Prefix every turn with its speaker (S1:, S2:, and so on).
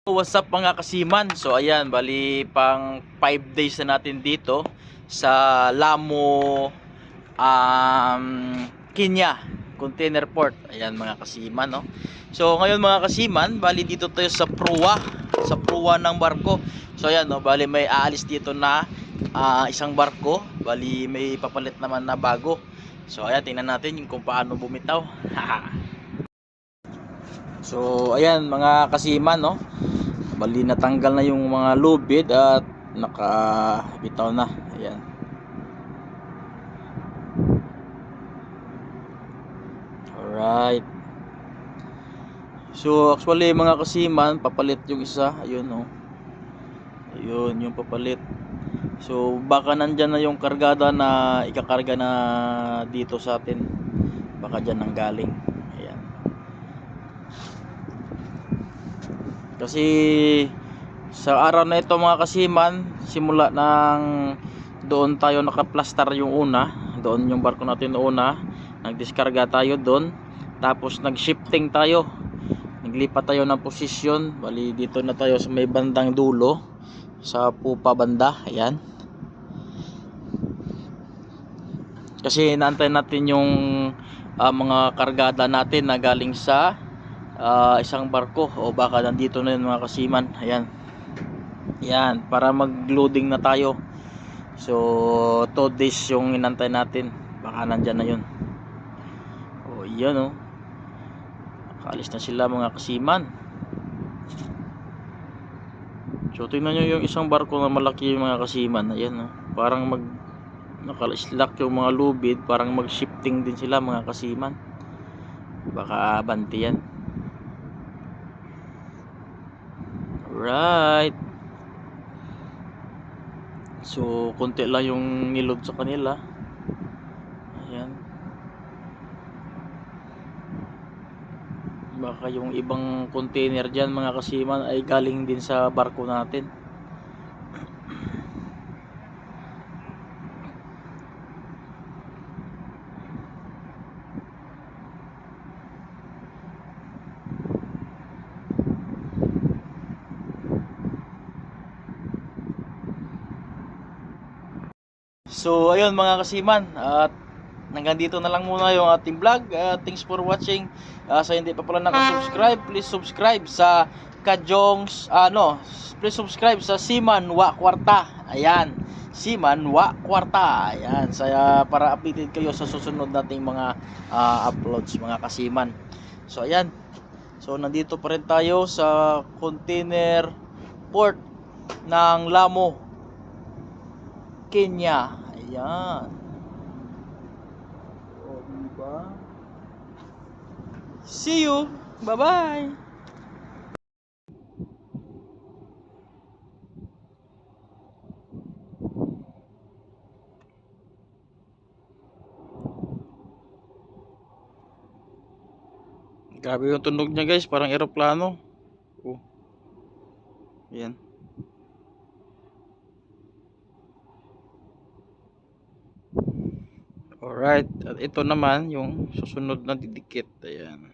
S1: What's up mga kasiman? So ayan, bali pang 5 days na natin dito sa Lamu, Kenya Container Port. Ayan mga kasiman, no? So ngayon mga kasiman, bali dito tayo sa pruwa ng barko. So ayan, no, bali may aalis dito na isang barko. Bali may papalit naman na bago. So ayan, tingnan natin kung paano bumitaw. So ayan mga kasiman, no, bali natanggal na yung mga lubid at nakabitaw na. Ayan. Alright. So actually mga kasiman, papalit yung isa. Ayun, oh. Ayun yung papalit. So baka nandyan na yung kargada na ikakarga na dito sa atin. Baka dyan nang galing. Ayan. Kasi sa araw na ito mga kasiman, simula ng doon tayo nakaplastar yung una, doon yung barko natin una, nagdiskarga tayo doon, tapos nag-shifting tayo, naglipat tayo ng posisyon. Bali dito na tayo sa may bandang dulo, sa pupa banda. Ayan. Kasi inaantay natin yung mga kargada natin na galing sa isang barko, o baka nandito na yun mga kasiman. Ayan. Yan, para mag-loading na tayo. So 2 days yung inantay natin. Baka nandyan na yun. O yan, o. Nakaalis na sila mga kasiman. So tingnan nyo yung isang barko na malaki mga kasiman. Ayan, o. Parang naka-slack yung mga lubid. Parang mag-shifting din sila mga kasiman. Baka abanti yan. Alright. So konti lang yung niload sa kanila. Ayan. Baka yung ibang container dyan mga kasiman ay galing din sa barko natin. So ayun mga kasiman, at hanggang dito na lang muna yung ating vlog. Thanks for watching. Sa hindi pa pala nakasubscribe, please subscribe sa Kajongs, please subscribe sa Siman Wa Kwarta. Ayan, Siman Wa Kwarta. Ayan, para updated kayo sa susunod nating mga uploads mga kasiman. So ayan. So nandito pa rin tayo sa container port ng Lamu, Kenya. Ayan. O, diba? See you. Bye-bye. Grabe yung tunog niya guys, parang eroplano. Oh. Ayan. Alright, at ito naman yung susunod na didikit. Ayan.